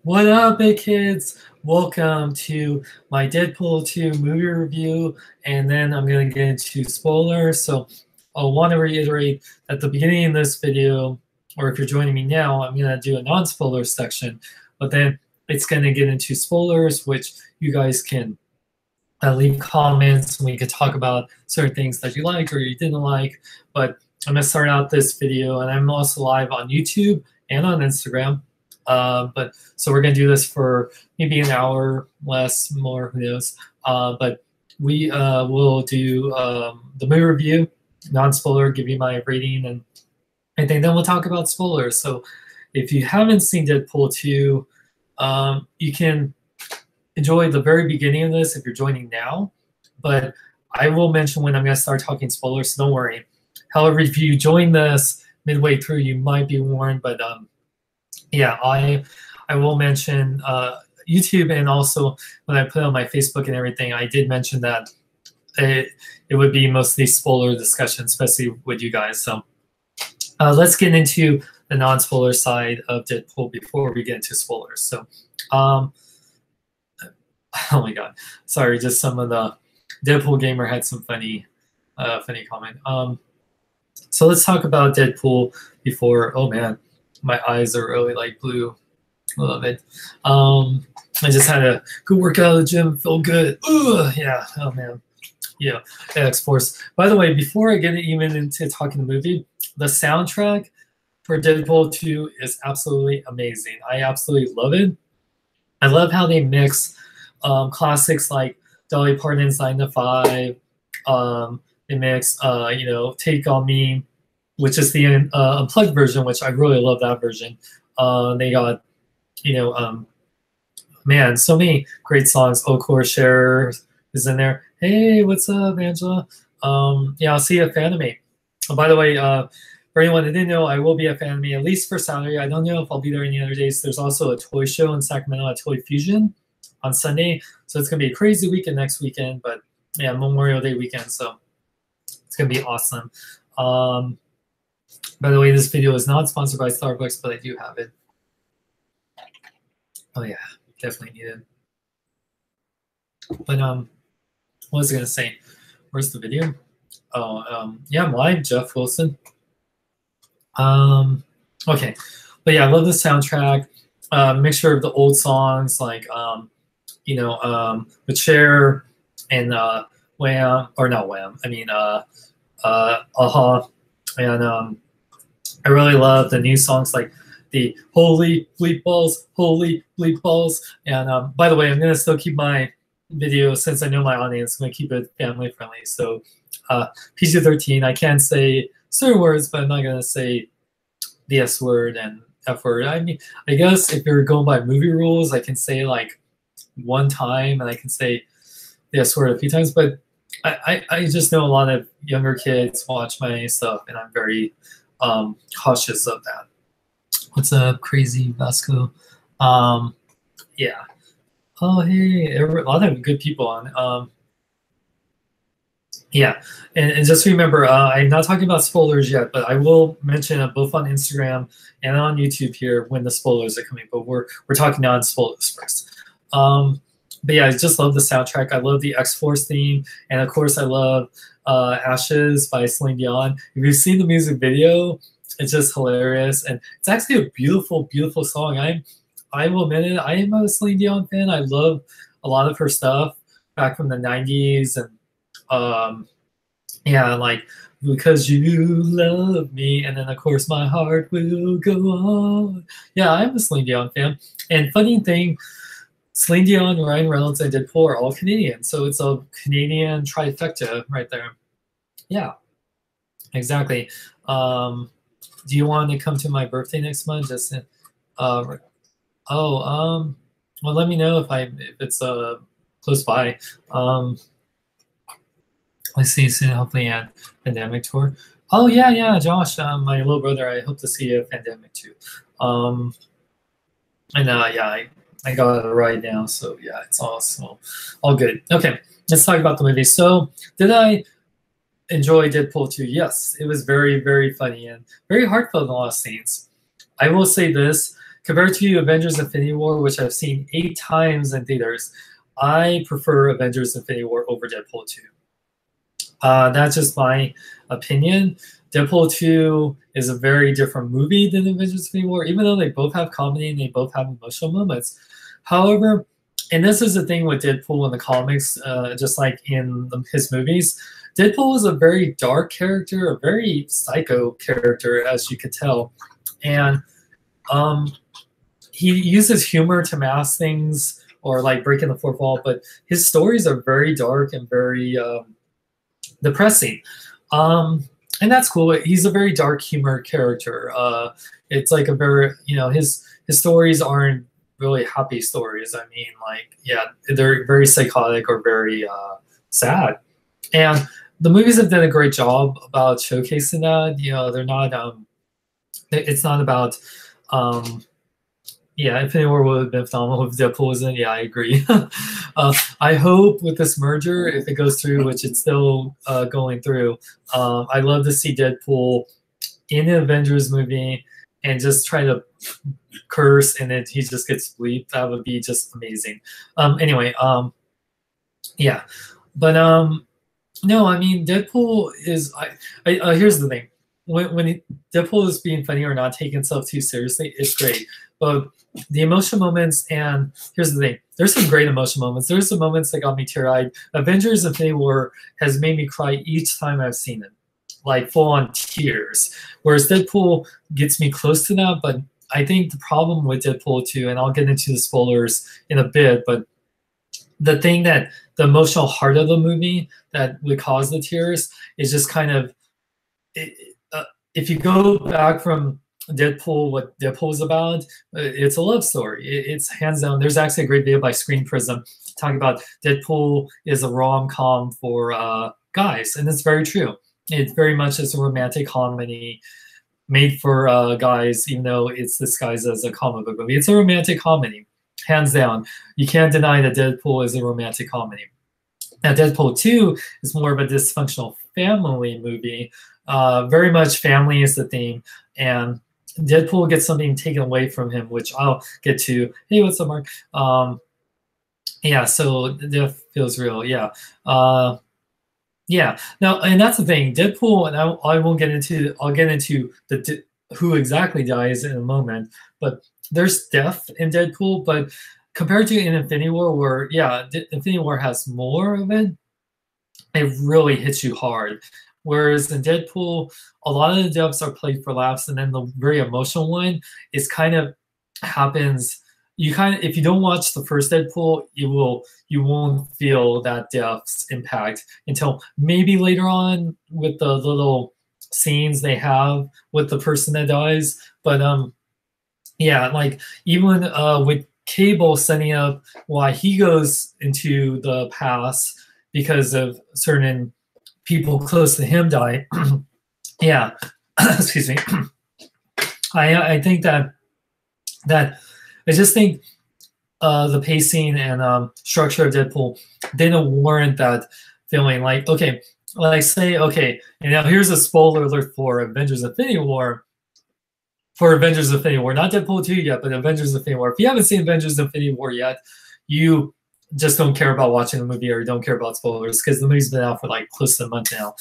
What up, big kids? Welcome to my Deadpool 2 movie review, and then I'm going to get into spoilers. So I want to reiterate at the beginning of this video, or if you're joining me now, I'm going to do a non-spoiler section, but then it's going to get into spoilers, which you guys can leave comments, and we could talk about certain things that you like or you didn't like. But I'm going to start out this video, and I'm also live on YouTube and on Instagram. So we're gonna do this for maybe an hour, less, more, who knows. But we will do the movie review, non-spoiler, give you my rating and everything. Then we'll talk about spoilers. So if you haven't seen Deadpool 2, you can enjoy the very beginning of this if you're joining now. But I will mention when I'm gonna start talking spoilers, so don't worry. However, if you join this midway through, you might be warned, but yeah, I will mention YouTube, and also when I put on my Facebook and everything, I did mention that it would be mostly spoiler discussion, especially with you guys. So let's get into the non-spoiler side of Deadpool before we get into spoilers. So, oh my God, sorry, just some of the Deadpool gamer had some funny comment. So let's talk about Deadpool before. Oh man, my eyes are really like blue. I love it. I just had a good workout at the gym. Feel good. Ugh, yeah. Oh man. Yeah. X-Force. By the way, before I get even into talking the movie, the soundtrack for Deadpool 2 is absolutely amazing. I absolutely love it. I love how they mix classics like Dolly Parton's 9 to 5. They mix, Take On Me, which is the unplugged version, which I really love that version. They got, man, so many great songs. Okor Share is in there. Hey, what's up, Angela? Yeah, I'll see you at Fanime. Oh, by the way, for anyone that didn't know, I will be at Fanime at least for Saturday. I don't know if I'll be there any other days. There's also a toy show in Sacramento at Toy Fusion on Sunday. So it's going to be a crazy weekend next weekend. But yeah, Memorial Day weekend. So it's going to be awesome. By the way, this video is not sponsored by Starbucks, but I do have it. Oh yeah, definitely need it. But what was I gonna say? Where's the video? Oh, yeah, I'm live, Jeff Wilson. Okay, but yeah, I love the soundtrack. Mixture of the old songs like with Cher and Wham, or not Wham. I mean and I really love the new songs like the Holy Bleep Balls, Holy Bleep Balls. And by the way, I'm going to still keep my video, since I know my audience, I'm going to keep it family friendly. So PG-13, I can't say certain words, but I'm not going to say the S word and F word. I mean, I guess if you're going by movie rules, I can say like one time and I can say the S word a few times, but I just know a lot of younger kids watch my stuff, and I'm very cautious of that. What's up, Crazy Vasco? Yeah. Oh, hey, a lot of good people on. Yeah, and just remember, I'm not talking about spoilers yet, but I will mention it both on Instagram and on YouTube here when the spoilers are coming. But we're talking non-spoilers first. But yeah, I just love the soundtrack. I love the X-Force theme, and of course, I love Ashes by Celine Dion. If you've seen the music video, it's just hilarious, and it's actually a beautiful, beautiful song. I will admit it, I am a Celine Dion fan. I love a lot of her stuff back from the 90s, and yeah, like Because You Love Me, and then of course My Heart Will Go On. Yeah, I'm a Celine Dion fan. And funny thing, Celine Dion, Ryan Reynolds, and Deadpool are all Canadian, so it's a Canadian trifecta right there. Yeah, exactly. Do you want to come to my birthday next month? Just well, let me know if it's close by. Let's see soon. Hopefully at Pandemic Tour. Oh yeah, Josh, my little brother. I hope to see you at Pandemic too. And yeah, I got it right now, so yeah, it's awesome. All good. Okay, let's talk about the movie. So, did I enjoy Deadpool 2? Yes, it was very, very funny and very heartfelt in a lot of scenes. I will say this, compared to Avengers Infinity War, which I've seen 8 times in theaters, I prefer Avengers Infinity War over Deadpool 2. That's just my opinion. Deadpool 2 is a very different movie than Avengers Infinity War, even though they both have comedy and they both have emotional moments. However, and this is the thing with Deadpool in the comics, just like in his movies, Deadpool is a very dark character, a very psycho character, as you could tell. And he uses humor to mask things or like breaking the fourth wall, but his stories are very dark and very depressing. And that's cool. He's a very dark humor character. It's like a very, his stories aren't really happy stories. I mean, like, yeah, they're very psychotic or very sad. And the movies have done a great job about showcasing that. They're not, it's not about, yeah, Infinity War would have been phenomenal if Deadpool wasn't. Yeah, I agree. I hope with this merger, if it goes through, which it's still going through, I'd love to see Deadpool in an Avengers movie and just try to curse and then he just gets bleeped. That would be just amazing. Anyway, yeah. But no, I mean, Deadpool is, here's the thing. When Deadpool is being funny or not taking himself too seriously, it's great. But the emotional moments, and here's the thing, there's some great emotional moments. There's some moments that got me teary-eyed. Avengers Infinity War has made me cry each time I've seen it, like full-on tears. Whereas Deadpool gets me close to that, but I think the problem with Deadpool 2, and I'll get into the spoilers in a bit, but the thing that the emotional heart of the movie that would cause the tears is just kind of, if you go back from Deadpool, what Deadpool is about, it's a love story. It's hands down. There's actually a great video by Screen Prism talking about Deadpool is a rom-com for guys, and it's very true. It very much is a romantic comedy made for guys, even though it's disguised as a comic book movie. It's a romantic comedy, hands down. You can't deny that Deadpool is a romantic comedy. Now, Deadpool 2 is more of a dysfunctional family movie. Very much family is the theme, and Deadpool gets something taken away from him, which I'll get to. Hey, what's up, Mark? Yeah, so death feels real. Yeah. Yeah. Now, and that's the thing. Deadpool, and I won't get into. I'll get into the who exactly dies in a moment. But there's death in Deadpool, but compared to in Infinity War, where yeah, Infinity War has more of it, it really hits you hard. Whereas in Deadpool, a lot of the deaths are played for laughs, and then the very emotional one is kind of happens. If you don't watch the first Deadpool, you won't feel that death's impact until maybe later on with the little scenes they have with the person that dies. But yeah, like even with Cable setting up why he goes into the past because of certain people close to him die. Yeah, excuse me. I think that I just think the pacing and structure of Deadpool didn't warrant that feeling. Like, okay, like say, okay, and now here's a spoiler alert for Avengers Infinity War. For Avengers Infinity War, not Deadpool 2 yet, but Avengers Infinity War. If you haven't seen Avengers Infinity War yet, you just don't care about watching the movie or don't care about spoilers because the movie's been out for like close to a month now.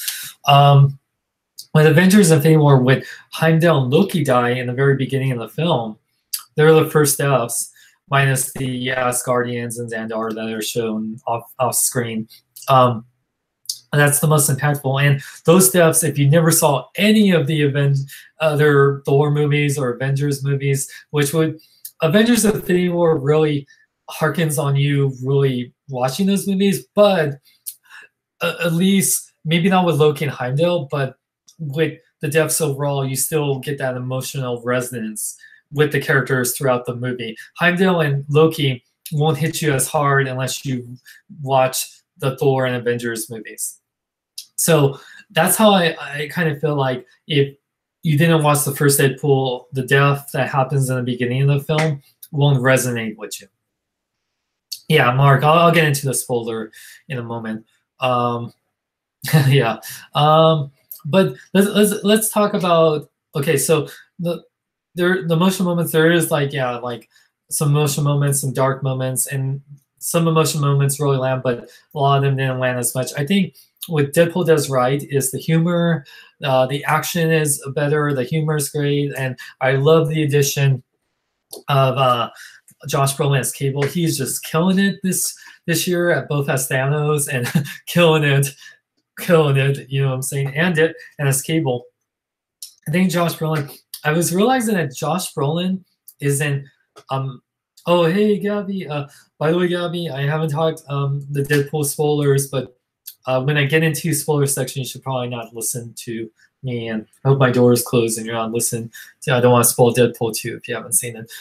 When Avengers Infinity War, with Heimdall and Loki die in the very beginning of the film, they're the first deaths, minus the Asgardians and Xandar that are shown off screen. And that's the most impactful. And those deaths, if you never saw any of the other Thor movies or Avengers movies, Avengers Infinity War really harkens on you really watching those movies, but at least maybe not with Loki and Heimdall, but with the deaths overall, you still get that emotional resonance with the characters throughout the movie. Heimdall and Loki won't hit you as hard unless you watch the Thor and Avengers movies. So that's how I kind of feel like if you didn't watch the first Deadpool, the death that happens in the beginning of the film won't resonate with you. Yeah, Mark, I'll get into the spoiler in a moment. Yeah, but let's talk about, okay, so the emotional moments, there is like, yeah, like some emotional moments, some dark moments, and some emotional moments really land, but a lot of them didn't land as much. I think what Deadpool does right is the humor, the action is better, the humor is great, and I love the addition of Josh Brolin as Cable. He's just killing it this year at both as Thanos and killing it. You know what I'm saying? And as Cable. I think Josh Brolin. I was realizing that Josh Brolin is in. Oh, hey, Gabby. By the way, Gabby, I haven't talked the Deadpool spoilers, but when I get into spoiler section, you should probably not listen to me. And I hope my door is closed and you're not listening. I don't want to spoil Deadpool 2 if you haven't seen it.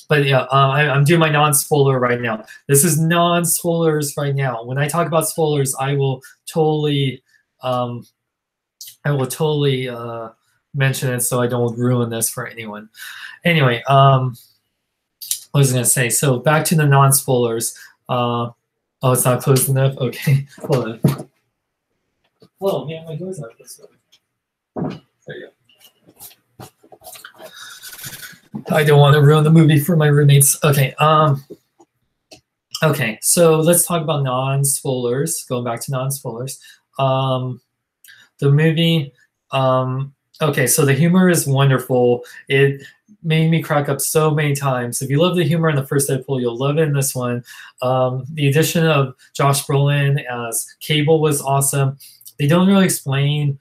But yeah, I'm doing my non-spoiler right now. This is non-spoilers right now. When I talk about spoilers, I will totally mention it so I don't ruin this for anyone. Anyway, what was I gonna say? So back to the non-spoilers. Oh, it's not closed enough? Okay, hold on. Whoa, man, my door's not this way. There you go. I don't want to ruin the movie for my roommates. Okay, okay, so let's talk about non-spoilers. Going back to non-spoilers. The movie, okay, so the humor is wonderful. It made me crack up so many times. If you love the humor in the first Deadpool, you'll love it in this one. The addition of Josh Brolin as Cable was awesome. They don't really explain.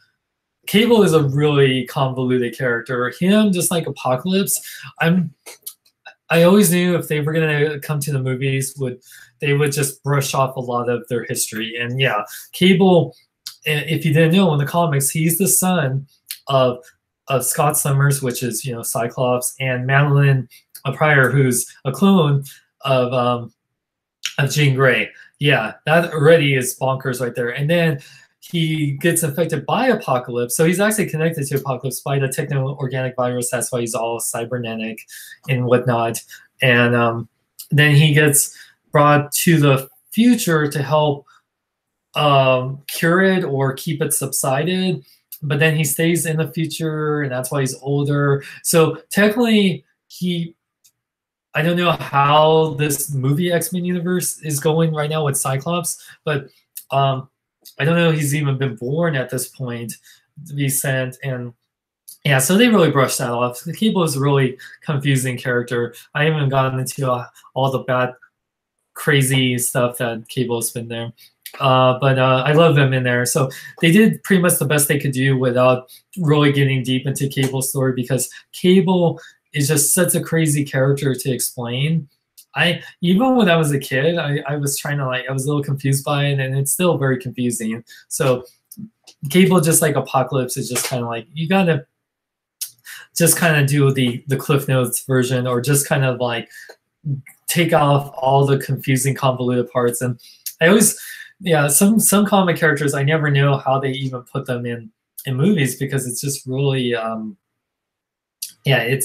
Cable is a really convoluted character. Him, just like Apocalypse, I always knew if they were gonna come to the movies, they would just brush off a lot of their history. And yeah, Cable, if you didn't know, in the comics, he's the son of Scott Summers, which is, you know, Cyclops, and Madeline Pryor, who's a clone of Jean Grey. Yeah, that already is bonkers right there. And then he gets infected by Apocalypse, so he's actually connected to Apocalypse by the techno-organic virus. That's why he's all cybernetic and whatnot. And then he gets brought to the future to help cure it or keep it subsided, but then he stays in the future, and that's why he's older. So technically, I don't know how this movie X-Men universe is going right now with Cyclops, but I don't know if he's even been born at this point to be sent. And yeah, so they really brushed that off. Cable is a really confusing character. I haven't gotten into all the bad, crazy stuff that Cable's been there. But I love them in there. So they did pretty much the best they could do without really getting deep into Cable's story, because Cable is just such a crazy character to explain. Even when I was a kid, I was trying to I was a little confused by it, and it's still very confusing. So Cable, just like Apocalypse, is just kind of you gotta just kind of do the Cliff Notes version, or just kind of take off all the confusing, convoluted parts. And I always, yeah, some comic characters, I never know how they even put them in movies, because it's just really, yeah,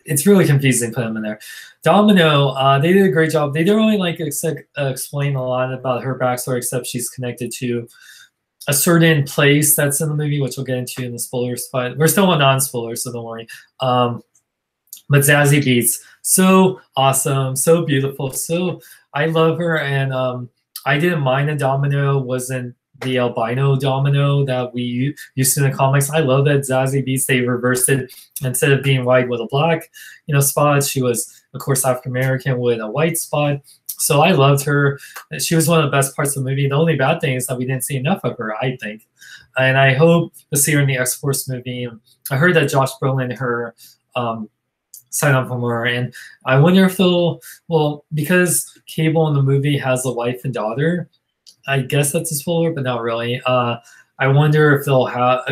it's really confusing to put them in there. Domino, they did a great job. They didn't really explain a lot about her backstory, except she's connected to a certain place that's in the movie, which we'll get into in the spoilers. But we're still on non-spoilers, so don't worry. But Zazie Beetz, so awesome, so beautiful. So I love her, and I didn't mind that Domino wasn't the albino Domino that we used to in the comics. I love that Zazie Beetz, they reversed it. Instead of being white with a black, spot, she was, of course, African American with a white spot. So I loved her. She was one of the best parts of the movie. The only bad thing is that we didn't see enough of her, I think. And I hope to see her in the X-Force movie. I heard that Josh Brolin, her sign up for more, and I wonder if because Cable in the movie has a wife and daughter, I guess that's a spoiler, but not really. I wonder if they'll have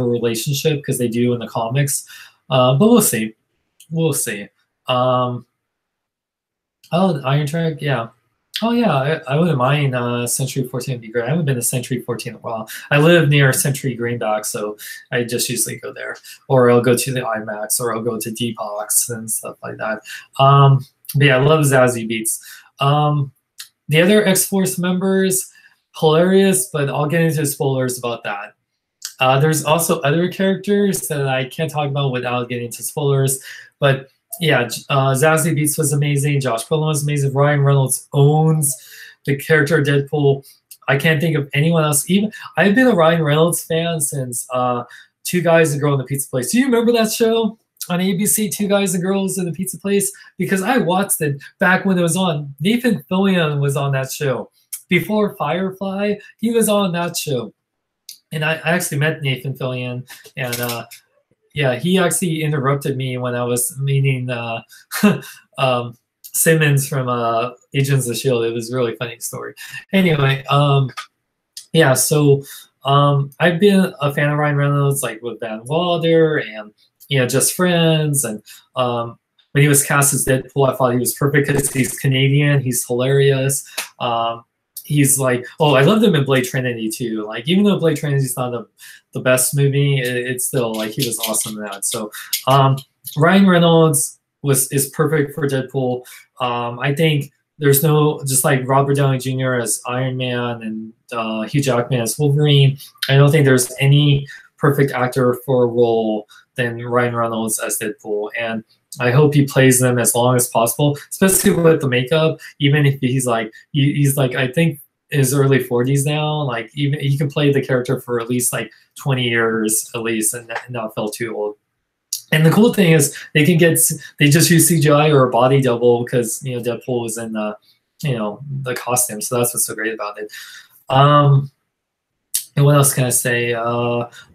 a relationship, because they do in the comics. But we'll see. We'll see. Oh, Iron Trek, yeah. Oh yeah, I wouldn't mind Century 14 would be great. I haven't been to Century 14 in a while. I live near Century Greenback, so I just usually go there. Or I'll go to the IMAX, or I'll go to Depop and stuff like that. But yeah, I love Zazie Beetz. The other X-Force members, hilarious, but I'll get into spoilers about that. There's also other characters that I can't talk about without getting into spoilers, but yeah, Zazie Beetz was amazing. Josh Brolin was amazing. Ryan Reynolds owns the character of Deadpool. I can't think of anyone else. Even I've been a Ryan Reynolds fan since Two Guys and a Girl in the Pizza Place. Do you remember that show on ABC, Two Guys and Girls in the Pizza Place? Because I watched it back when it was on. Nathan Fillion was on that show. Before Firefly, he was on that show. And I actually met Nathan Fillion, and yeah, he actually interrupted me when I was meeting Simmons from Agents of S.H.I.E.L.D. It was a really funny story. Anyway, yeah, so I've been a fan of Ryan Reynolds, like with Van Wilder and Just Friends, and when he was cast as Deadpool, I thought he was perfect because he's Canadian, he's hilarious. He's like, oh, I loved him in Blade Trinity too. Like, even though Blade Trinity is not the best movie, it's still like he was awesome in that. So Ryan Reynolds is perfect for Deadpool. I think there's no, just like Robert Downey Jr. as Iron Man and Hugh Jackman as Wolverine, I don't think there's any perfect actor for a role than Ryan Reynolds as Deadpool. And I hope he plays them as long as possible, especially with the makeup. Even if he's like I think in his early 40s now, like even he can play the character for at least like 20 years at least and not feel too old. And the cool thing is they just use CGI or a body double because Deadpool was in the costume, so that's what's so great about it. And what else can I say?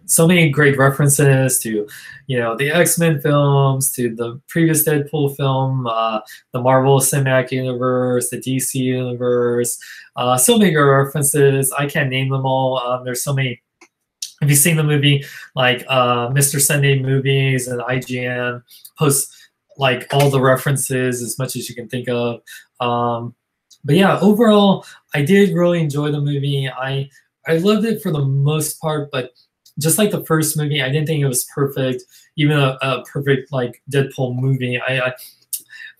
So many great references to, the X-Men films, to the previous Deadpool film, the Marvel Cinematic Universe, the DC Universe. So many great references. I can't name them all. There's so many. Have you seen the movie, like Mr. Sunday Movies and IGN posts like all the references as much as you can think of. But yeah, overall, I did really enjoy the movie. I loved it for the most part, but just like the first movie, I didn't think it was perfect, even a perfect like Deadpool movie.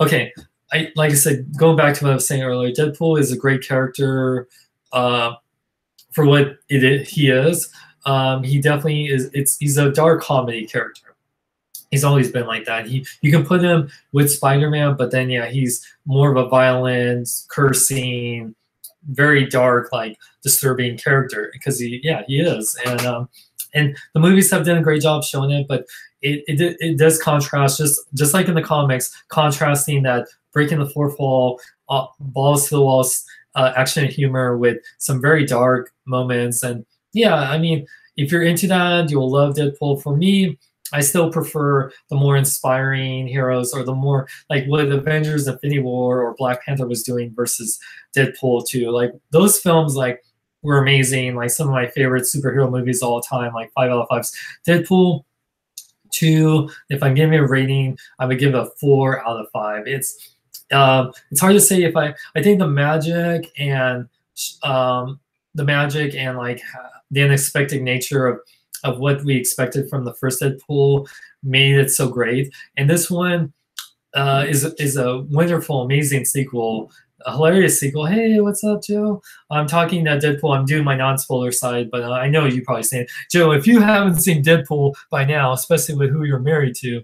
Okay, like I said, going back to what I was saying earlier, Deadpool is a great character for what he is. He definitely is. He's a dark comedy character. He's always been like that. You can put him with Spider-Man, but then yeah, he's more of a violent, cursing, very dark, like disturbing character because he is. And the movies have done a great job showing it, but it does contrast just like in the comics, contrasting that breaking the fourth wall, balls to the walls, action and humor with some very dark moments. And yeah, I mean, if you're into that, you'll love Deadpool. For me, I still prefer the more inspiring heroes, or the more like what Avengers Infinity War or Black Panther was doing versus Deadpool 2. Like those films like were amazing, like some of my favorite superhero movies of all time, like 5 out of 5. Deadpool 2, if I'm giving a rating, I would give it a 4 out of 5. It's hard to say if I think the magic and like the unexpected nature of what we expected from the first Deadpool made it so great. And this one is a wonderful, amazing sequel, a hilarious sequel. Hey, what's up, Joe? I'm talking to Deadpool. I'm doing my non-spoiler side, but I know you probably seen it. Joe, if you haven't seen Deadpool by now, especially with who you're married to,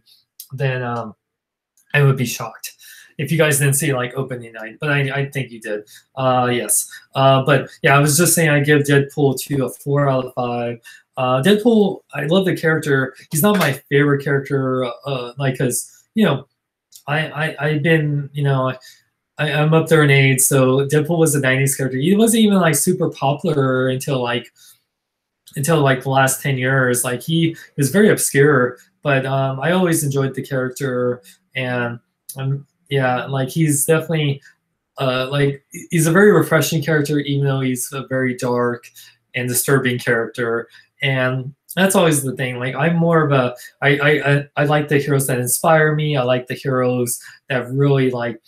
then I would be shocked if you guys didn't see like opening night, but I think you did. Yes. But yeah, I was just saying I give Deadpool 2 a 4 out of 5. Deadpool, I love the character. He's not my favorite character, like, cause I've been, I'm up there in age, so Deadpool was a 90s character. He wasn't even like super popular until like the last 10 years. Like he was very obscure, but I always enjoyed the character, and yeah, like he's definitely like he's a very refreshing character, even though he's a very dark and disturbing character. And that's always the thing. Like I'm more of a I like the heroes that inspire me. I like the heroes that really like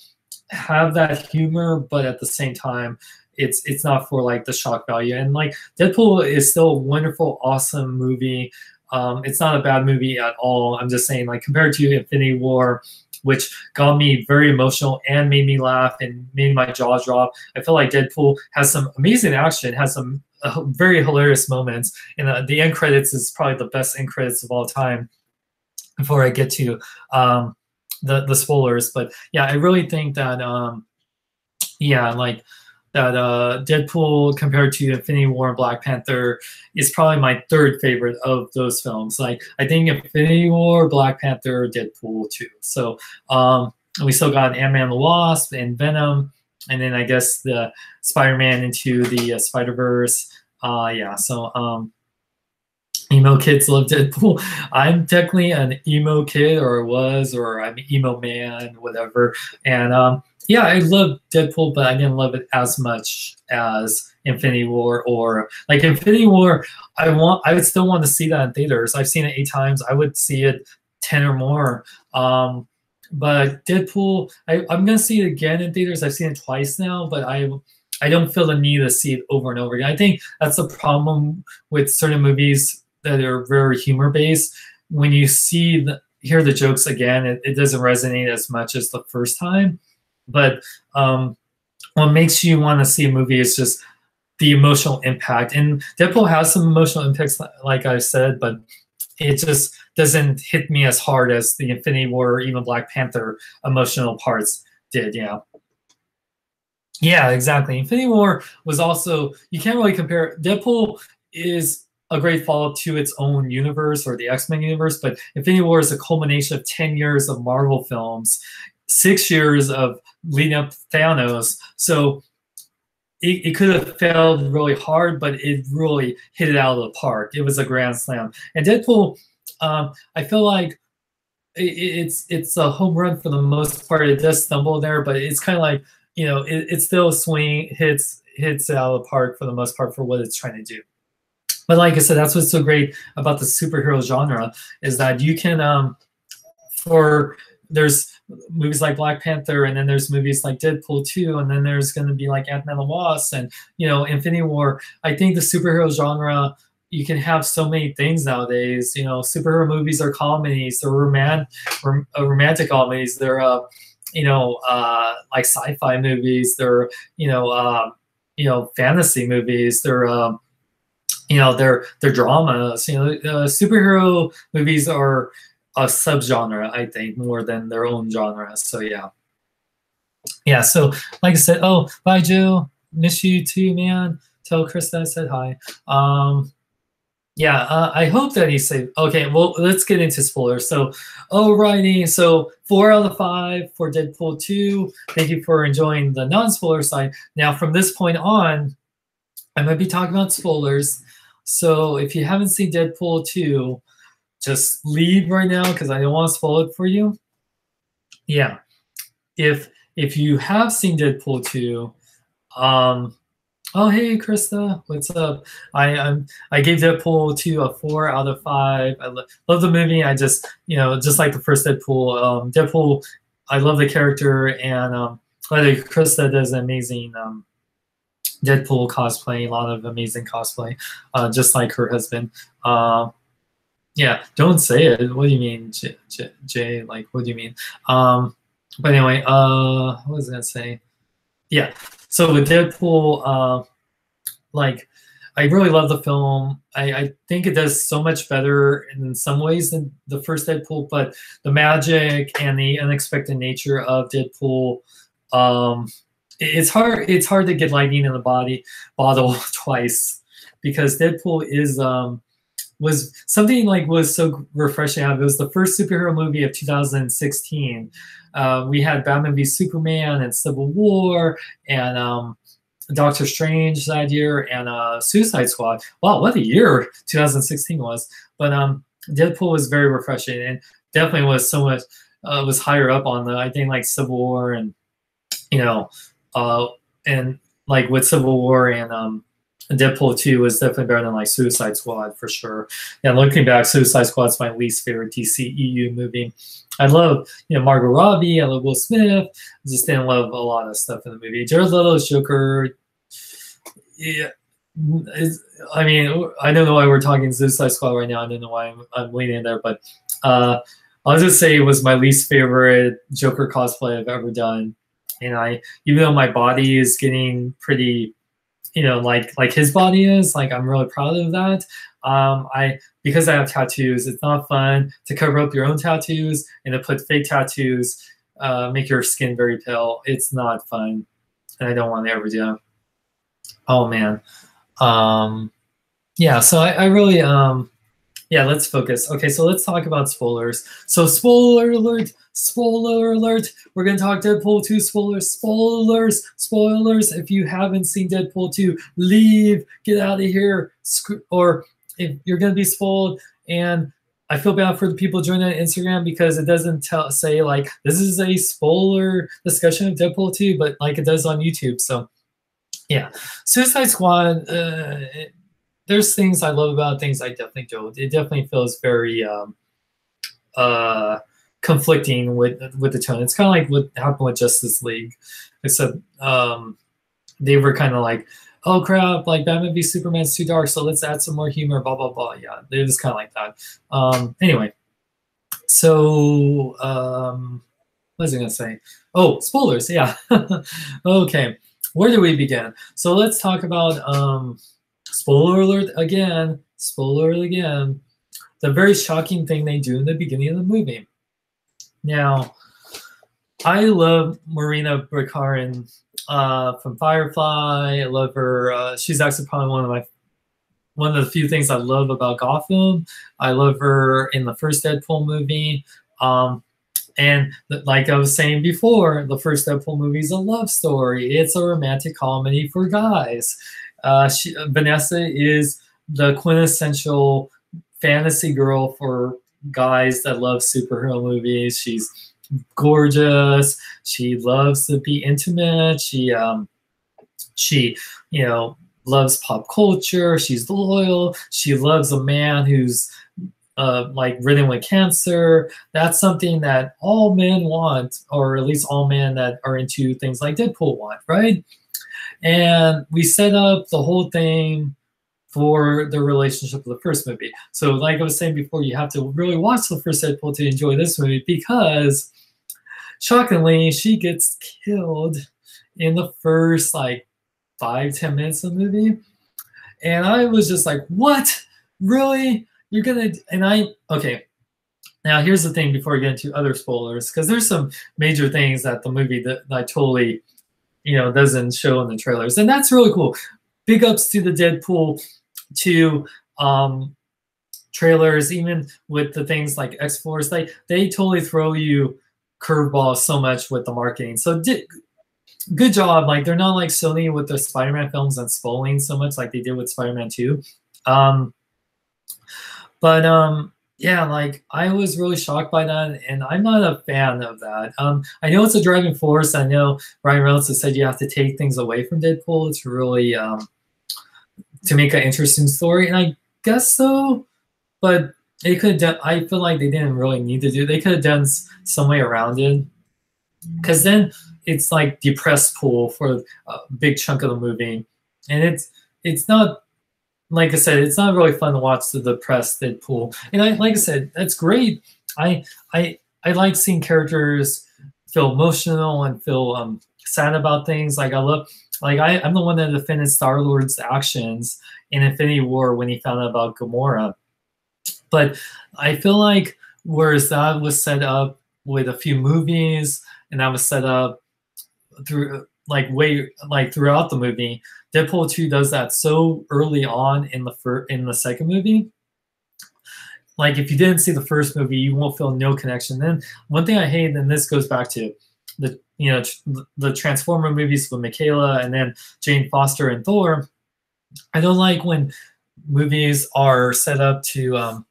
have that humor, but at the same time, it's not for like the shock value. And like Deadpool is still a wonderful, awesome movie. It's not a bad movie at all. I'm just saying, like compared to Infinity War, which got me very emotional and made me laugh and made my jaw drop, I feel like Deadpool has some amazing action, has some very hilarious moments. And the end credits is probably the best end credits of all time. Before I get to the spoilers, but yeah, I really think that yeah, like that Deadpool compared to Infinity War and Black Panther is probably my third favorite of those films. Like I think Infinity War, Black Panther, Deadpool too. So we still got Ant-Man and the Wasp and Venom, and then I guess the Spider-Man into the Spider-Verse. Yeah, so emo kids love Deadpool. I'm technically an emo kid, or was, or I'm an emo man, whatever. And yeah, I love Deadpool, but I didn't love it as much as Infinity War, or like Infinity War. I would still want to see that in theaters. I've seen it 8 times. I would see it 10 or more. But Deadpool, I'm gonna see it again in theaters. I've seen it twice now, but I don't feel the need to see it over and over again. I think that's the problem with certain movies that are very humor based. When you hear the jokes again, it doesn't resonate as much as the first time. But what makes you want to see a movie is just the emotional impact. And Deadpool has some emotional impacts, like I said, but it just doesn't hit me as hard as the Infinity War or even Black Panther emotional parts did. Yeah. Yeah, exactly. Infinity War was also, you can't really compare. Deadpool is a great follow-up to its own universe, or the X-Men universe, but Infinity War is a culmination of 10 years of Marvel films, 6 years of leading up to Thanos. So it could have failed really hard, but it really hit it out of the park. It was a grand slam. And Deadpool, I feel like it's a home run for the most part. It does stumble there, but it's kind of like, it still hits it out of the park for the most part for what it's trying to do. But like I said, that's what's so great about the superhero genre, is that you can there's movies like Black Panther, and then there's movies like Deadpool 2, and then there's going to be like Ant-Man and the Wasp, and Infinity War. I think the superhero genre, you can have so many things nowadays. Superhero movies are comedies, they're romantic comedies, they're like sci-fi movies, they're fantasy movies, they're they're dramas. Superhero movies are a subgenre, I think, more than their own genre. So yeah. So like I said, oh, bye Joe, miss you too, man. Tell Krista I said hi. Yeah, I hope that he's safe. Okay, well, let's get into spoilers. So, alrighty, so 4 out of 5 for Deadpool 2. Thank you for enjoying the non-spoiler side. Now, from this point on, I'm going to be talking about spoilers. So, if you haven't seen Deadpool 2, just leave right now because I don't want to spoil it for you. Yeah, if you have seen Deadpool 2, oh hey Krista, what's up? I gave Deadpool 2 a 4 out of 5. I love the movie. I just just like the first Deadpool. Deadpool, I love the character, and Krista does an amazing Deadpool cosplay. A lot of amazing cosplay, just like her husband. Yeah, don't say it. What do you mean, Jay? Like, what do you mean? But anyway, what was I gonna say? Yeah. So with Deadpool, like, I really love the film. I think it does so much better in some ways than the first Deadpool, but the magic and the unexpected nature of Deadpool, it's hard to get lightning in the bottle twice, because Deadpool was something like was so refreshing. It was the first superhero movie of 2016. We had Batman v Superman and Civil War and Doctor Strange that year and Suicide Squad. Wow, what a year 2016 was! But Deadpool was very refreshing, and definitely was so much was higher up on I think like Civil War, and and like with Civil War and Deadpool 2 was definitely better than like Suicide Squad for sure. And looking back, Suicide Squad is my least favorite DCEU movie. I love Margot Robbie. I love Will Smith. I just didn't love a lot of stuff in the movie. Jared Leto's Joker. Yeah, I mean, I don't know why we're talking Suicide Squad right now. I don't know why I'm leaning there, but I'll just say it was my least favorite Joker cosplay I've ever done. And even though my body is getting pretty like his body is. Like I'm really proud of that. Because I have tattoos, it's not fun to cover up your own tattoos and to put fake tattoos, make your skin very pale. It's not fun, and I don't want to ever do that. Oh man. Yeah, so I really yeah, let's focus. Okay, so let's talk about spoilers. So spoiler alert, spoiler alert. We're gonna talk Deadpool 2 spoilers, spoilers, spoilers. If you haven't seen Deadpool 2, leave, get out of here. Or if you're gonna be spoiled, and I feel bad for the people joining on Instagram because it doesn't say like this is a spoiler discussion of Deadpool 2, but like it does on YouTube. So yeah, Suicide Squad. There's things I love about it, things I definitely don't. It definitely feels very conflicting with the tone. It's kind of like what happened with Justice League, except they were kind of like, oh crap, like Batman v Superman's too dark, so let's add some more humor, blah blah blah. Yeah, it was kind of like that. Anyway, so what was I gonna say? Oh, spoilers. Yeah. Okay, where do we begin? So let's talk about. Spoiler alert again, spoiler alert again, the very shocking thing they do in the beginning of the movie. Now, I love Marina Baccarin from Firefly. I love her. She's actually probably one of the few things I love about Gotham. I love her in the first Deadpool movie. And like I was saying before, the first Deadpool movie is a love story. It's a romantic comedy for guys. Vanessa is the quintessential fantasy girl for guys that love superhero movies. She's gorgeous. She loves to be intimate. She loves pop culture. She's loyal. She loves a man who's like ridden with cancer. That's something that all men want, or at least all men that are into things like Deadpool want, right? And we set up the whole thing for the relationship of the first movie. So like I was saying before, you have to really watch the first Deadpool to enjoy this movie, because shockingly, she gets killed in the first like 5-10 minutes of the movie. And I was just like, what? Really? You're gonna, okay. Now here's the thing before we get into other spoilers, because there's some major things that the movie that I totally doesn't show in the trailers, and that's really cool. Big ups to the Deadpool 2 trailers, even with the things like X-Force. They totally throw you curveballs so much with the marketing. So good job. Like they're not like Sony with their Spider-Man films and spoiling so much like they did with Spider-Man 2. Yeah, like I was really shocked by that, and I'm not a fan of that. I know it's a driving force. I know Ryan Reynolds has said you have to take things away from Deadpool to really to make an interesting story, and I guess so. But they could. I feel like they didn't really need to do. They could have done some way around it, because then it's like depressed pool for a big chunk of the movie, and it's not. Like I said, it's not really fun to watch the depressed Deadpool. And like I said, that's great. I like seeing characters feel emotional and feel sad about things. Like I'm the one that defended Star-Lord's actions in Infinity War when he found out about Gamora. But I feel like whereas that was set up with a few movies, and that was set up through throughout the movie, Deadpool 2 does that so early on in the second movie. Like if you didn't see the first movie, you won't feel no connection. Then one thing I hate, and this goes back to the Transformer movies with Michaela and then Jane Foster and Thor. I don't like when movies are set up to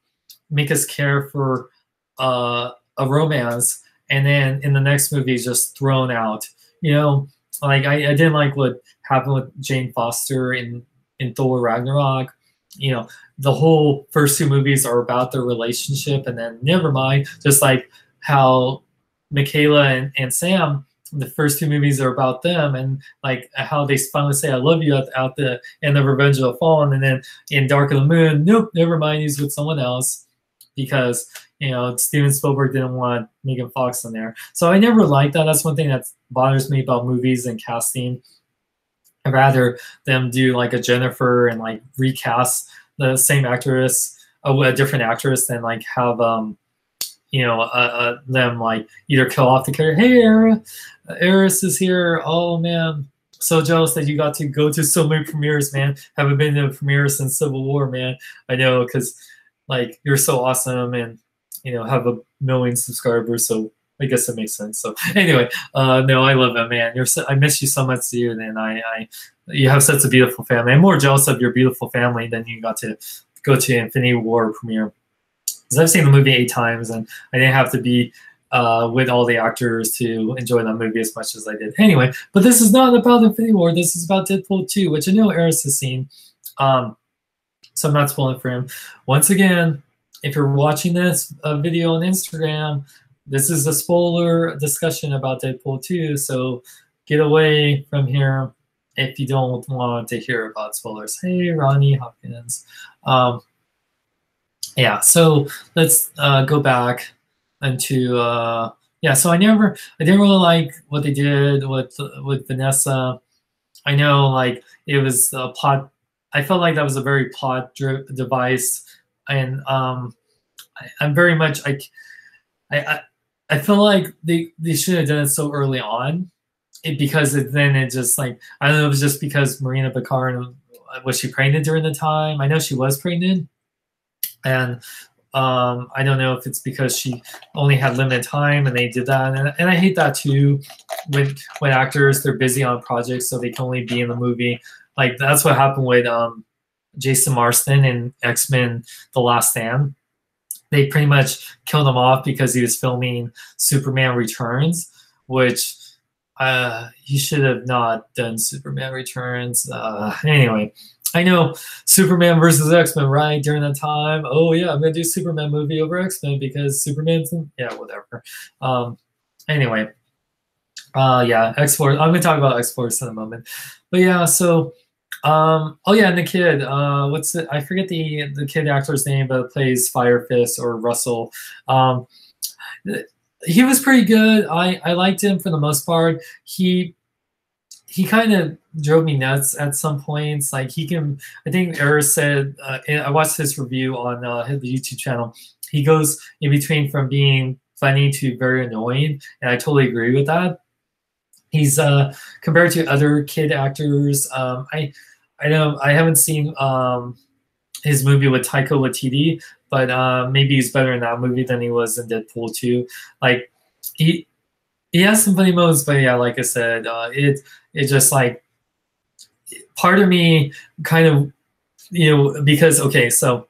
make us care for a romance, and then in the next movie is just thrown out. Like I didn't like what happened with Jane Foster in Thor Ragnarok. The whole first two movies are about their relationship, and then never mind, just like how Michaela and Sam, the first two movies are about them, and like how they finally say I love you at the end of Revenge of the Fallen, and then in Dark of the Moon, nope, never mind, he's with someone else, because Steven Spielberg didn't want Megan Fox in there. So I never liked that. That's one thing that bothers me about movies and casting. I'd rather them do like a Jennifer and like recast the same actress, a different actress, than like have them like either kill off the character. Hey, Eris is here. Oh man, so jealous that you got to go to so many premieres, man. Haven't been to a premiere since Civil War, man. I know, because like you're so awesome, and have 1 million subscribers, so I guess it makes sense. So anyway, no, I love it, man. I miss you so much, dude, and you have such a beautiful family. I'm more jealous of your beautiful family than you got to go to Infinity War premiere. Because I've seen the movie 8 times, and I didn't have to be with all the actors to enjoy that movie as much as I did. Anyway, but this is not about Infinity War. This is about Deadpool 2, which I know Eris has seen. So I'm not spoiling for him. Once again, if you're watching this video on Instagram, this is a spoiler discussion about Deadpool 2, so get away from here if you don't want to hear about spoilers. Hey, Ronnie Hopkins. Yeah, so let's go back into so I didn't really like what they did with Vanessa. I know, like, it was a plot. I felt like that was a very plot device, and I'm very much I feel like they should have done it so early on, because then it just, like, I don't know, it was just because Marina Baccarin, was she pregnant during the time? I know she was pregnant, and I don't know if it's because she only had limited time and they did that, and I hate that too, when actors, they're busy on projects, so they can only be in the movie. Like, that's what happened with Jason Marsden in X-Men: The Last Stand. They pretty much killed him off because he was filming Superman Returns, which he should have not done Superman Returns. Anyway, I know Superman versus X-Men, right? During that time, oh yeah, I'm gonna do Superman movie over X-Men because Superman's whatever. Anyway, X-Force. I'm gonna talk about X-Force in a moment, but yeah, so. And the kid, I forget the kid actor's name, but plays Fire Fist, or Russell. He was pretty good. I liked him for the most part. He kind of drove me nuts at some points. Like, I think Eris said, I watched his review on the YouTube channel. He goes in between from being funny to very annoying, and I totally agree with that. He's compared to other kid actors. I know I haven't seen his movie with Taika Waititi, but maybe he's better in that movie than he was in Deadpool 2. Like, he has some funny moments, but yeah, like I said, it just, like, part of me kind of, because, okay, so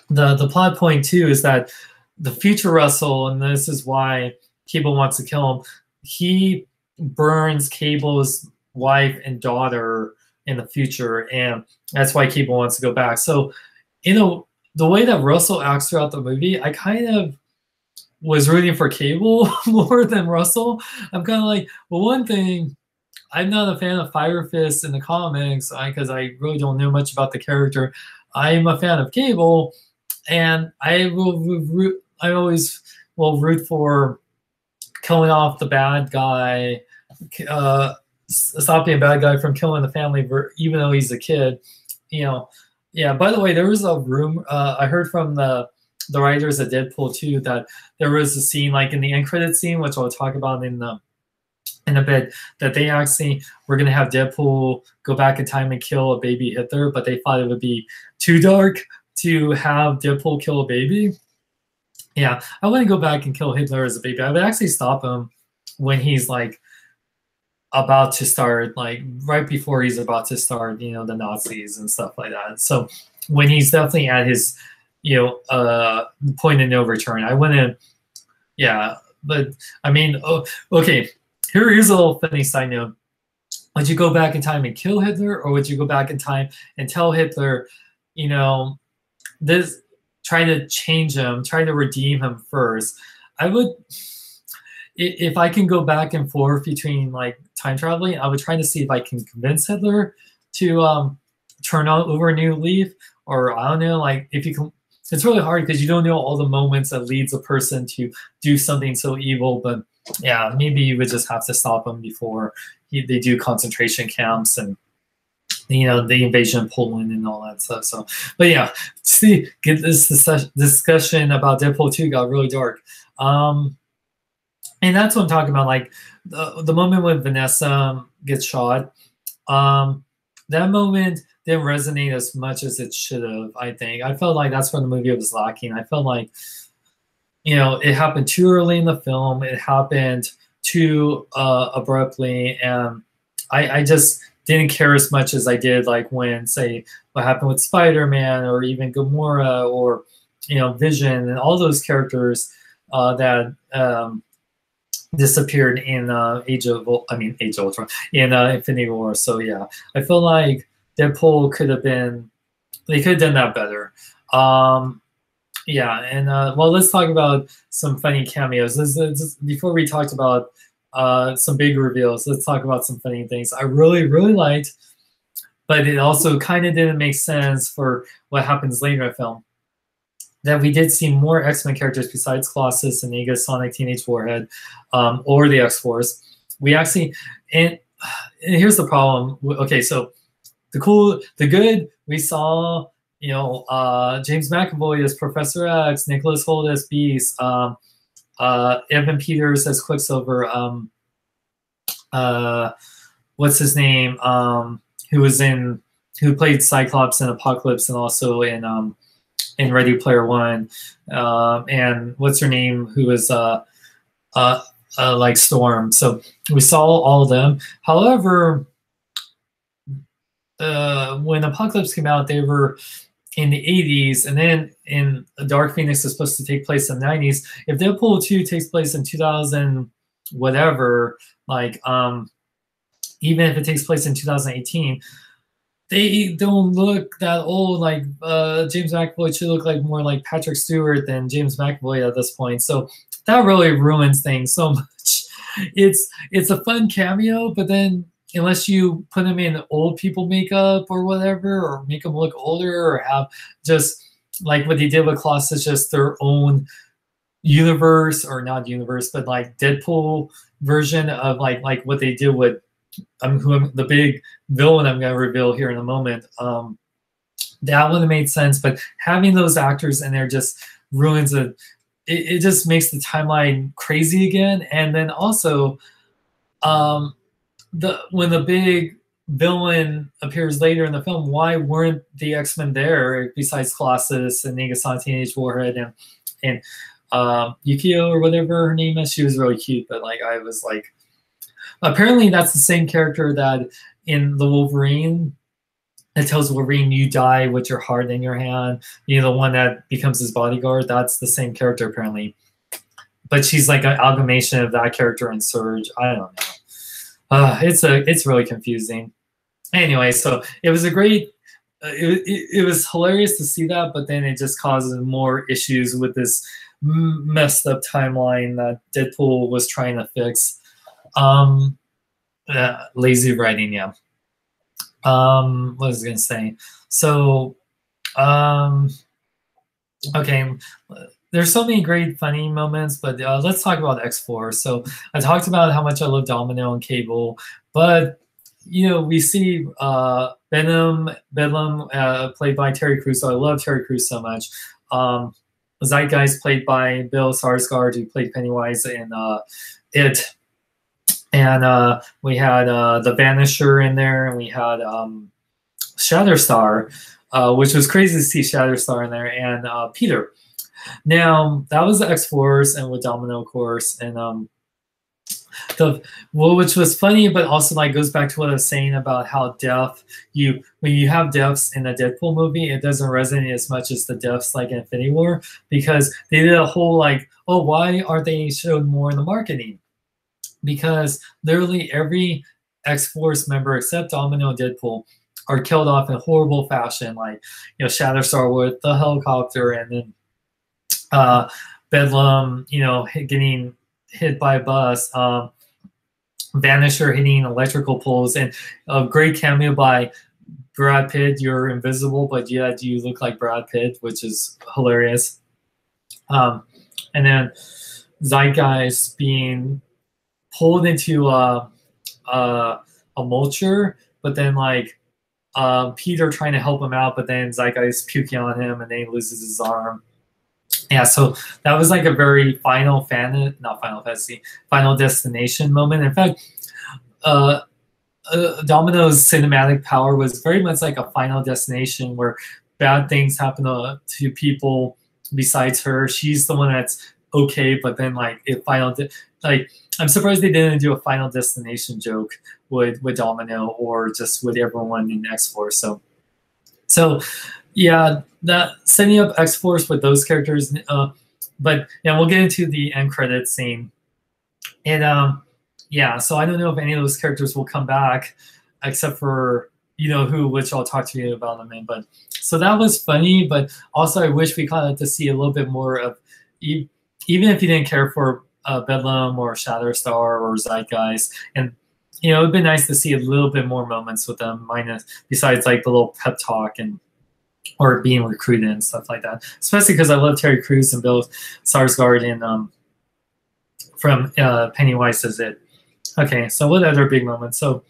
the plot point too is that the future Russell, and this is why Cable wants to kill him, he burns Cable's wife and daughter in the future, and that's why Cable wants to go back. So, the way that Russell acts throughout the movie, I kind of was rooting for Cable more than Russell. I'm kind of like, well, one thing, I'm not a fan of Fire Fist in the comics because I really don't know much about the character. I'm a fan of Cable, and I always will root for killing off the bad guy, stopping a bad guy from killing the family, even though he's a kid. Yeah, by the way, there was a room, I heard from the writers of Deadpool 2 that there was a scene, like in the end credit scene, which I'll talk about in a bit, that they actually were going to have Deadpool go back in time and kill a baby Hitler, but they thought it would be too dark to have Deadpool kill a baby. Yeah, I wouldn't go back and kill Hitler as a baby. I would actually stop him when he's, like, about to start, like, right before he's about to start, the Nazis and stuff like that. So when he's definitely at his, point of no return, I wouldn't, but I mean, okay, here's a little funny side note. Would you go back in time and kill Hitler, or would you go back in time and tell Hitler, try to change him, try to redeem him first? I would, if I can go back and forth between, like, time traveling, I would try to see if I can convince Hitler to turn over a new leaf, or I don't know, like, if you can. It's really hard because you don't know all the moments that leads a person to do something so evil. But yeah, maybe you would just have to stop him before they do concentration camps and the invasion of Poland and all that stuff. So, but yeah, see, get this discussion about Deadpool 2 got really dark. And that's what I'm talking about. Like the moment when Vanessa gets shot, that moment didn't resonate as much as it should have. I think I felt like that's where the movie was lacking. I felt like it happened too early in the film. It happened too abruptly, and I just didn't care as much as I did like when, say, what happened with Spider-Man or even Gamora or Vision and all those characters that disappeared in Age of Ultron, in Infinity War. So yeah, I feel like Deadpool they could have done that better. Yeah, and well, let's talk about some funny cameos. Before we talked about some big reveals, let's talk about some funny things I really, really liked, but it also kind of didn't make sense for what happens later in the film. That we did see more X-Men characters besides Colossus and Negasonic, Teenage Warhead, or the X-Force. We actually, and here's the problem. Okay, so the good, we saw, James McAvoy as Professor X, Nicholas Hoult as Beast, Evan Peters as Quicksilver, what's his name, who played Cyclops in Apocalypse and also in Ready Player One, and what's her name, who was like Storm. So we saw all of them. However, when Apocalypse came out, they were in the 80s, and then in Dark Phoenix is supposed to take place in the 90s. If Deadpool 2 takes place in 2000 whatever, like even if it takes place in 2018, they don't look that old. Like James McAvoy should look like more like Patrick Stewart than James McAvoy at this point. So that really ruins things so much. It's a fun cameo, but then unless you put them in old people makeup or whatever, or make them look older, or have just like what they did with Colossus, just their own universe, or not universe, but like Deadpool version of like what they did with the big villain I'm going to reveal here in a moment. That would have made sense, but having those actors in there just ruins it. It just makes the timeline crazy again. And then also, when the big villain appears later in the film, why weren't the X-Men there besides Colossus and Negasonic, Teenage Warhead, and Yukio or whatever her name is? She was really cute, but like I was like, apparently that's the same character that in the Wolverine, it tells Wolverine you die with your heart in your hand. The one that becomes his bodyguard. That's the same character apparently, but she's like an amalgamation of that character in Surge. I don't know. It's really confusing. Anyway, so it was a great. It was hilarious to see that, but then it just causes more issues with this messed up timeline that Deadpool was trying to fix. Lazy writing, yeah. What was I gonna say? So, okay. There's so many great funny moments, but let's talk about X-Force. So I talked about how much I love Domino and Cable, but we see Bedlam played by Terry Crews. So I love Terry Crews so much. Zeitgeist played by Bill Skarsgård, who played Pennywise in It. And we had the Vanisher in there, and we had Shatterstar, which was crazy to see Shatterstar in there, and Peter. Now that was the X-Force, and with Domino, of course, and which was funny, but also like goes back to what I was saying about how when you have deaths in a Deadpool movie, it doesn't resonate as much as the deaths like in Infinity War, because they did a whole like, oh, why aren't they showed more in the marketing? Because literally every X-Force member except Domino and Deadpool are killed off in horrible fashion, like Shatterstar with the helicopter, and then Bedlam, getting hit by a bus, Vanisher hitting electrical poles, and a great cameo by Brad Pitt. You're invisible, but yet you look like Brad Pitt, which is hilarious. And then Zeitgeist being pulled into a mulcher, but then like Peter trying to help him out, but then Zeitgeist puking on him, and then he loses his arm. Yeah, so that was like a very Final Fantasy, Final Destination moment. In fact, Domino's cinematic power was very much like a Final Destination where bad things happen to people besides her. She's the one that's okay, but then like I'm surprised they didn't do a Final Destination joke with Domino or just with everyone in X-Force. So yeah, that setting up X-Force with those characters. But yeah, we'll get into the end credit scene. And yeah, so I don't know if any of those characters will come back, except for who, which I'll talk to you about in a minute. But so that was funny, but also I wish we got to see a little bit more of, even if you didn't care for Bedlam or Shatterstar or Zeitgeist, and it'd been nice to see a little bit more moments with them, besides like the little pep talk or being recruited and stuff like that. Especially because I love Terry Crews and Bill Skarsgård and from Pennywise as it. Okay, so what other big moments? So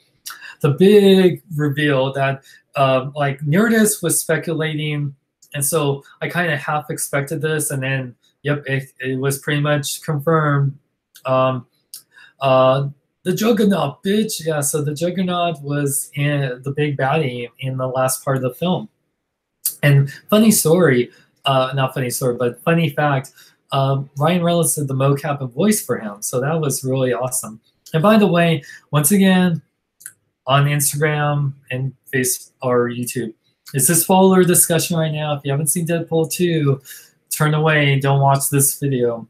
the big reveal that like Nerdist was speculating, and so I kind of half expected this, and then yep, it was pretty much confirmed. The Juggernaut, bitch. Yeah, so the Juggernaut was the big baddie in the last part of the film. And funny story, not funny story, but funny fact, Ryan Reynolds did the mocap and voice for him, so that was really awesome. And by the way, once again, on Instagram and Facebook or YouTube, it's a spoiler discussion right now. If you haven't seen Deadpool 2, turn away and don't watch this video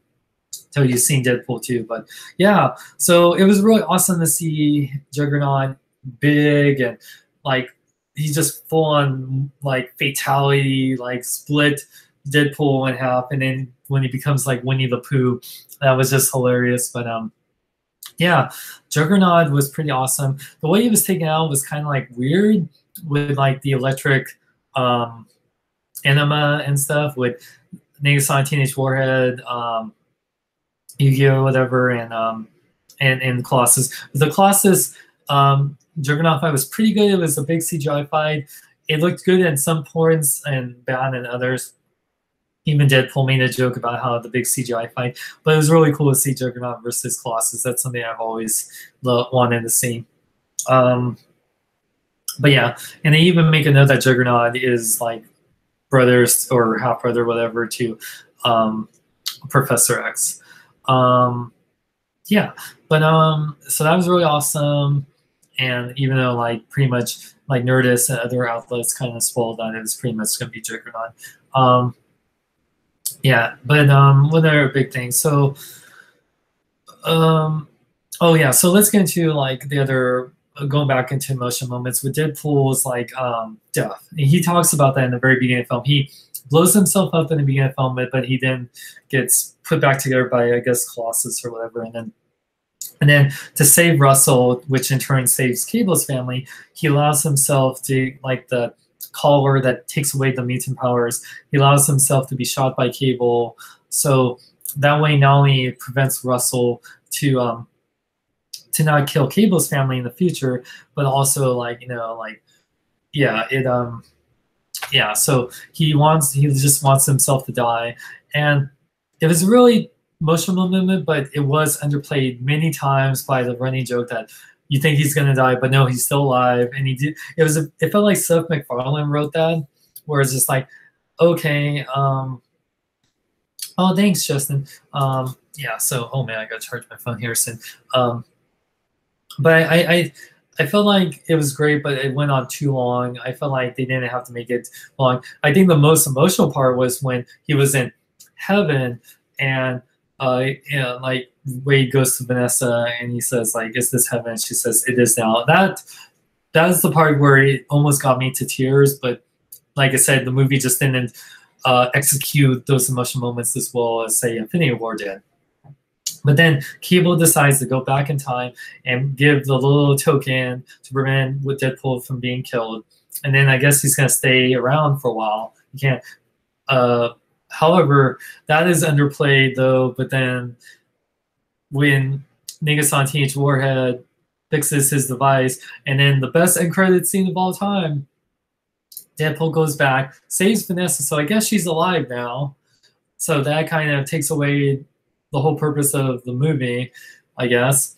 until you've seen Deadpool 2. But yeah, so it was really awesome to see Juggernaut big and like he just full on like fatality, like split Deadpool in half, and then when he becomes like Winnie the Pooh, that was just hilarious. But yeah, Juggernaut was pretty awesome. The way he was taken out was kind of like weird with like the electric enema and stuff with Negasonic Teenage Warhead, Yu-Gi-Oh, whatever, and Colossus. The Colossus Juggernaut fight was pretty good. It was a big CGI fight. It looked good at some points and bad in others. Even Deadpool made a joke about how the big CGI fight, but it was really cool to see Juggernaut versus Colossus. That's something I've always wanted to see. But yeah, and they even make a note that Juggernaut is like brothers or half brother, whatever, to Professor X. Yeah, but so that was really awesome. And even though like pretty much like Nerdist and other outlets kind of spoiled that it was pretty much going to be Juggernaut. Yeah, but one other big thing. So, oh yeah, so let's get into like the other going back into emotion moments with Deadpool's like death. And he talks about that in the very beginning of the film. He blows himself up in the beginning of the film, but he then gets put back together by I guess Colossus or whatever, and then to save Russell, which in turn saves Cable's family, he allows himself to like the collar that takes away the mutant powers. He allows himself to be shot by Cable, so that way not only it prevents Russell to not kill Cable's family in the future, but also like yeah, so he just wants himself to die, and it was really emotional moment, but it was underplayed many times by the running joke that you think he's gonna die, but no, he's still alive. And he did. It felt like Seth MacFarlane wrote that, where it's just like, okay, oh, thanks, Justin. Yeah. So, oh man, I gotta charge my phone here soon. But I felt like it was great, but it went on too long. I felt like they didn't have to make it long. I think the most emotional part was when he was in heaven and like Wade goes to Vanessa and he says like, "Is this heaven?" She says, "It is now." That's the part where it almost got me to tears. But like I said, the movie just didn't execute those emotional moments as well as say Infinity War did. But then Cable decides to go back in time and give the little token to prevent with Deadpool from being killed. And then I guess he's gonna stay around for a while. He can't. However, that is underplayed though. But then when Negasonic Teenage Warhead fixes his device, and then the best end credit scene of all time. Deadpool goes back, saves Vanessa, so I guess she's alive now. So that kind of takes away the whole purpose of the movie, I guess.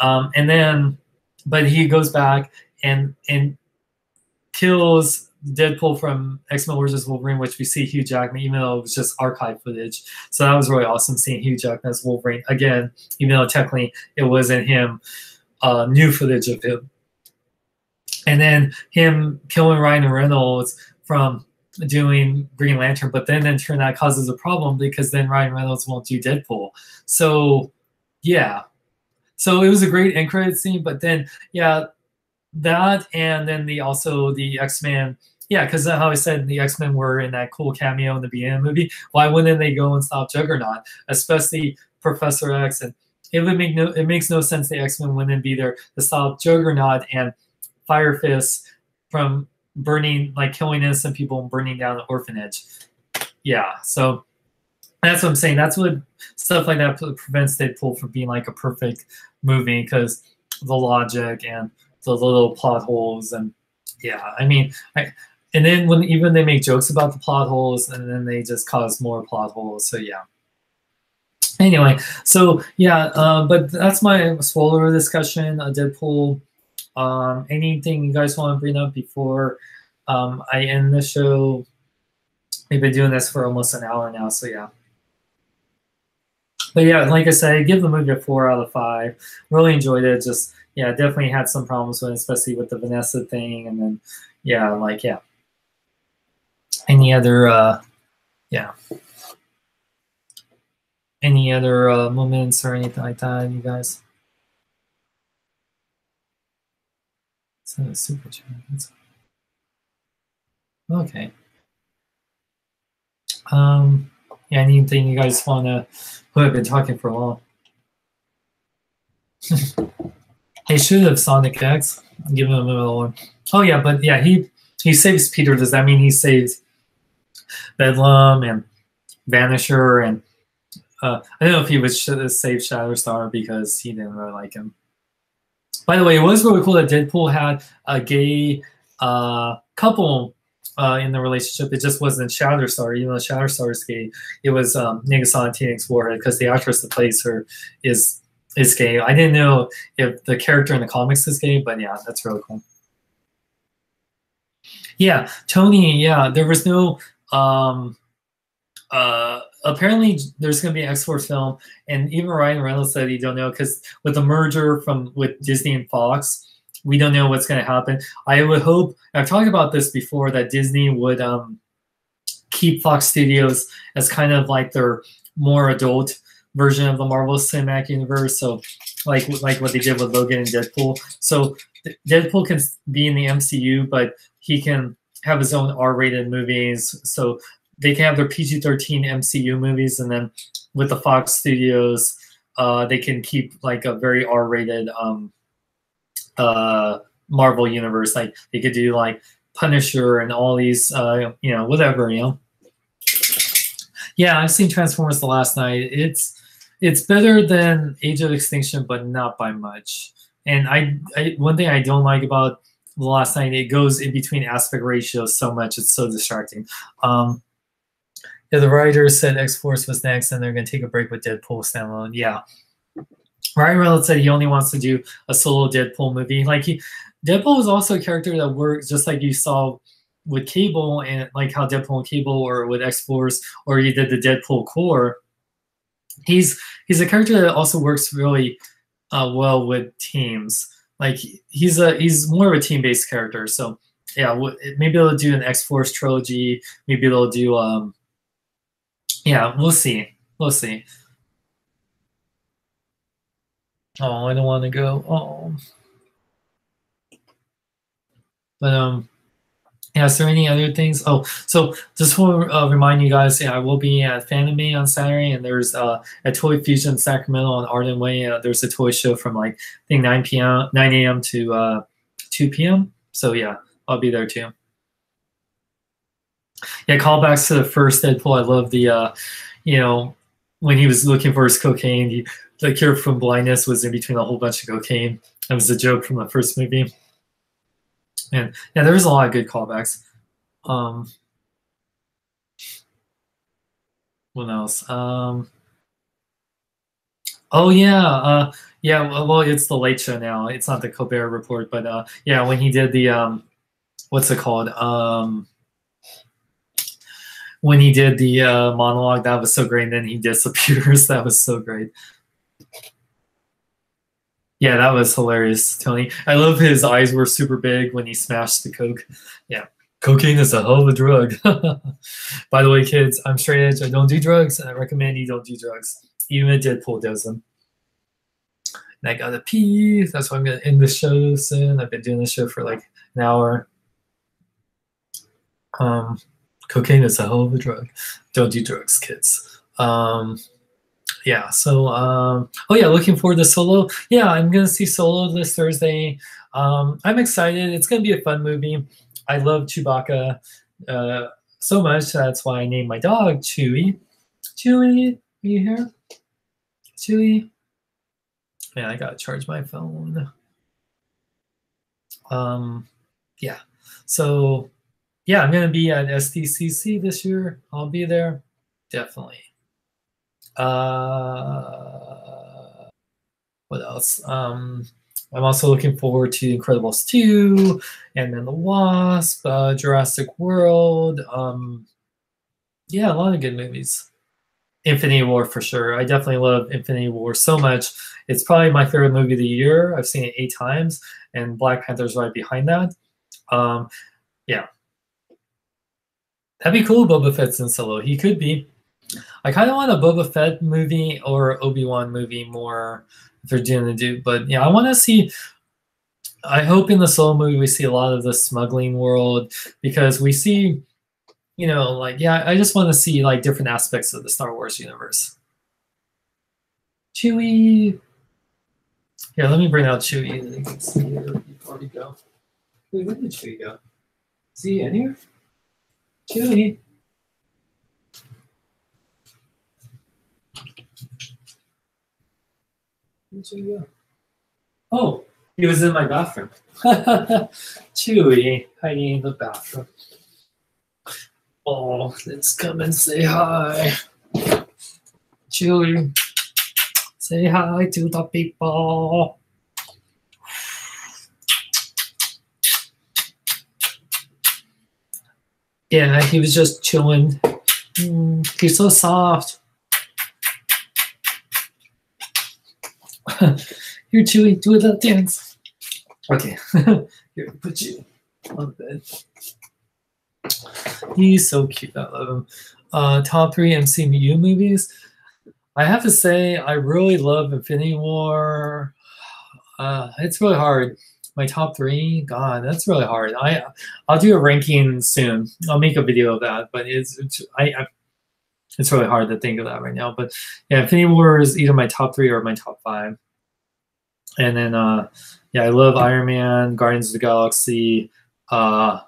And then, but he goes back and kills Deadpool from X-Men vs. Wolverine, which we see Hugh Jackman, even though it was just archive footage. So that was really awesome seeing Hugh Jackman as Wolverine again, even though technically it wasn't him, new footage of him. And then him killing Ryan Reynolds from doing Green Lantern, but then in turn that causes a problem because then Ryan Reynolds won't do Deadpool. So yeah, so it was a great end credit scene, but then yeah, that and then the X-Men. Yeah, because how I said the X-Men were in that cool cameo in the beginning of the movie. Why wouldn't they go and stop Juggernaut, especially Professor X? And it makes no sense the X-Men wouldn't be there to stop Juggernaut and Fire Fist from burning, like killing innocent people and burning down the orphanage. Yeah, so that's what I'm saying. That's what stuff like that prevents Deadpool from being like a perfect movie, because the logic and the little plot holes. And yeah, I mean, and then when even they make jokes about the plot holes, and then they just cause more plot holes. So yeah. Anyway, so yeah, but that's my spoiler discussion of Deadpool. Anything you guys want to bring up before I end the show? We've been doing this for almost an hour now, so yeah. But yeah, like I said, I give the movie a 4 out of 5. Really enjoyed it. Just yeah, definitely had some problems with it, especially with the Vanessa thing, and then yeah, like yeah. Any other any other moments or anything like that, you guys? Send a super chat. Okay. Yeah, anything you guys want to? Who have been talking for a while? They should have Sonic X. Give him a little one. Oh yeah, but yeah, he saves Peter. Does that mean he saves Bedlam and Vanisher? And I don't know if he would save Shatterstar because he didn't really like him. By the way, it was really cool that Deadpool had a gay couple in the relationship. It just wasn't Shatterstar, even though Shatterstar is gay. It was Negasonic Teenage Warhead, because the actress that plays her is gay. I didn't know if the character in the comics is gay, but yeah, that's really cool. Yeah, Tony, yeah, there was no apparently there's going to be an X-Force film, and even Ryan Reynolds said he don't know, because with the merger with Disney and Fox, we don't know what's going to happen. I would hope, I've talked about this before, that Disney would keep Fox Studios as kind of like their more adult version of the Marvel Cinematic Universe. So like what they did with Logan and Deadpool. So Deadpool can be in the MCU, but he can have his own R-rated movies. So they can have their PG-13 MCU movies, and then with the Fox Studios, they can keep like a very R-rated Marvel universe. Like they could do like Punisher and all these, whatever, Yeah, I've seen Transformers the last night. It's better than Age of Extinction, but not by much. And I one thing I don't like about the last night, it goes in between aspect ratios so much. It's so distracting. Yeah, the writers said X-Force was next, and they're going to take a break with Deadpool standalone. Yeah. Ryan Reynolds said he only wants to do a solo Deadpool movie. Like Deadpool is also a character that works just like you saw with Cable, and like how Deadpool and Cable, or with X-Force, or you did the Deadpool core. He's a character that also works really well with teams. Like he's more of a team-based character. So yeah, maybe they'll do an X-Force trilogy. Maybe they'll do yeah, we'll see. We'll see. Oh, I don't want to go. Oh. But yeah, is there any other things? Oh, so just want to remind you guys, yeah, I will be at Fanime on Saturday, and there's at Toy Fusion Sacramento on Arden Way. There's a toy show from like I think 9 a.m. to 2 p.m. So yeah, I'll be there too. Yeah, callbacks to the first Deadpool. I love the when he was looking for his cocaine, the cure from blindness was in between a whole bunch of cocaine. That was a joke from the first movie. And yeah, there was a lot of good callbacks. What else? Oh yeah, yeah. Well, it's the Late Show now. It's not the Colbert Report, but yeah, when he did the what's it called? When he did the monologue, that was so great. And then he disappears. That was so great. Yeah, that was hilarious, Tony. I love his eyes were super big when he smashed the Coke. Yeah, cocaine is a hell of a drug. By the way, kids, I'm straight edge. I don't do drugs, and I recommend you don't do drugs. Even Deadpool does them. And I gotta pee. That's why I'm gonna end the show soon. I've been doing this show for like an hour. Cocaine is a hell of a drug. Don't do drugs, kids. Yeah, so oh yeah, looking forward to Solo. Yeah, I'm gonna see Solo this Thursday. I'm excited. It's gonna be a fun movie. I love Chewbacca so much. That's why I named my dog Chewie. Chewie, are you here? Chewie. Man, I gotta charge my phone. Yeah. So yeah, I'm gonna be at SDCC this year. I'll be there, definitely. What else? I'm also looking forward to Incredibles 2, Ant-Man the Wasp, Jurassic World. Yeah, a lot of good movies. Infinity War for sure. I definitely love Infinity War so much. It's probably my favorite movie of the year. I've seen it 8 times, and Black Panther's right behind that. Yeah. That'd be cool, Boba Fett's in Solo. He could be. I kind of want a Boba Fett movie or Obi-Wan movie more if they're doing the do. But yeah, I want to see. I hope in the Solo movie we see a lot of the smuggling world because we see, you know, like yeah, I just want to see like different aspects of the Star Wars universe. Chewie. Yeah, let me bring out Chewie and you can see here before we go. Wait, where did Chewie go? Is he in here? Chewie. Where'd Chewie go? Oh, he was in my bathroom. Chewie hiding in the bathroom. Oh, let's come and say hi. Chewie, say hi to the people. Yeah, he was just chilling. He's so soft. Here, Chewie, do a little dance. Okay, here, put you on the bed. He's so cute. I love him. Top 3 MCU movies. I have to say, I really love Infinity War. It's really hard. My top 3, God, that's really hard. I'll do a ranking soon. I'll make a video of that, but it's really hard to think of that right now. But yeah, Infinity War is either my top 3 or my top 5. And then yeah, I love Iron Man, Guardians of the Galaxy. Oh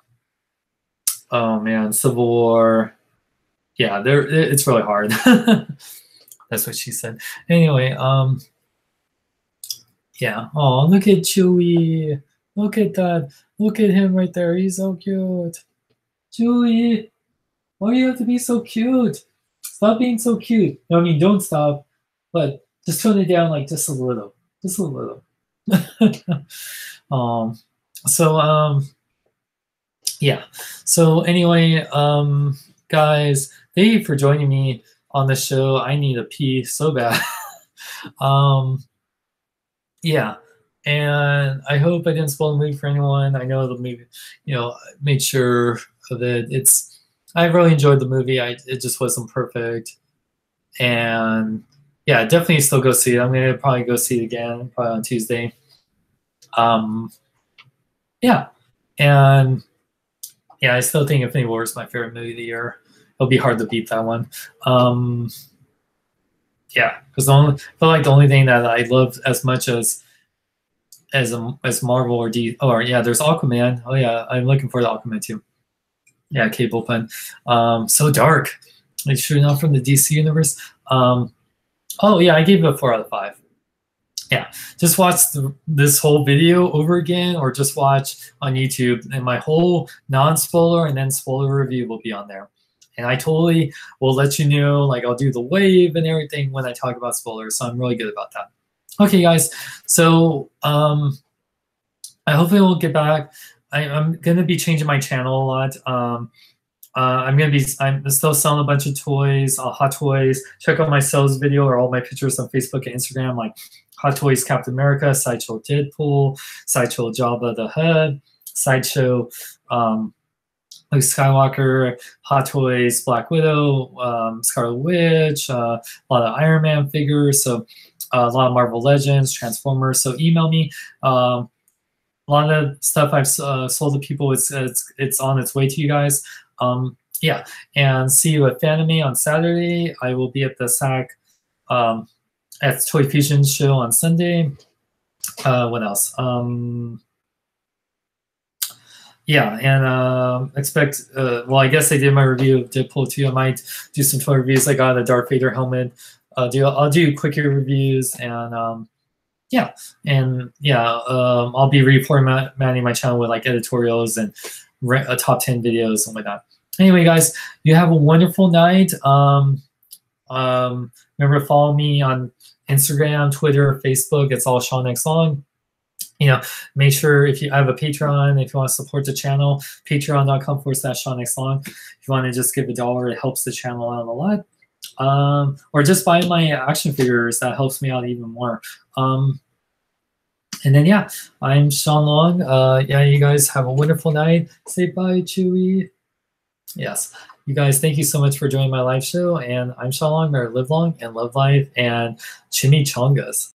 man, Civil War. Yeah, it's really hard. That's what she said. Anyway, yeah. Oh, look at Chewie. Look at that. Look at him right there. He's so cute. Chewie, why do you have to be so cute? Stop being so cute. No, I mean, don't stop, but just tone it down like just a little. Just a little. Yeah. So anyway, guys, thank you for joining me on the show. I need a pee so bad. Yeah, and I hope I didn't spoil the movie for anyone. I know the movie, you know, made sure that I really enjoyed the movie. It just wasn't perfect, and yeah, definitely still go see it. I'm gonna probably go see it again, probably on Tuesday. Yeah, and yeah, I still think Infinity War is my favorite movie of the year. It'll be hard to beat that one. Yeah, because I feel like the only thing that I love as much as Marvel or D or yeah, there's Aquaman. Oh yeah, I'm looking forward to Aquaman too. Yeah, Cable Pen. So dark. Like shooting off from the DC universe. Oh yeah, I gave it a 4 out of 5. Yeah, just watch this whole video over again, or just watch on YouTube, and my whole non-spoiler and then spoiler review will be on there. And I totally will let you know, like I'll do the wave and everything when I talk about spoilers, so I'm really good about that. Okay, guys, so I hopefully will get back. I'm going to be changing my channel a lot. I'm still selling a bunch of toys, Hot Toys. Check out my sales video or all my pictures on Facebook and Instagram, like Hot Toys Captain America, Sideshow Deadpool, Sideshow Jabba the Hutt, Sideshow Luke Skywalker, Hot Toys Black Widow, Scarlet Witch, a lot of Iron Man figures, so a lot of Marvel Legends, Transformers. So email me. A lot of stuff I've sold to people, it's on its way to you guys. Yeah, and see you at Fanime on Saturday. I will be at the SAC at Toy Fusion show on Sunday. What else? Yeah, and expect. Well, I guess I did my review of Deadpool 2. I might do some toy reviews. I got a Darth Vader helmet. I'll do quicker reviews, and yeah, I'll be reformatting my channel with like editorials and top 10 videos and whatnot. Anyway, guys, you have a wonderful night. Remember to follow me on Instagram, Twitter, Facebook. It's all Sean X Long. You know, make sure if you have a Patreon, if you want to support the channel, patreon.com/Sean X Long. If you want to just give $1, it helps the channel out a lot. Or just buy my action figures. That helps me out even more. And then, yeah, I'm Sean Long. Yeah, you guys have a wonderful night. Say bye, Chewie. Yes. You guys, thank you so much for joining my live show. And I'm Sean Long, or live long and love life and chimichangas.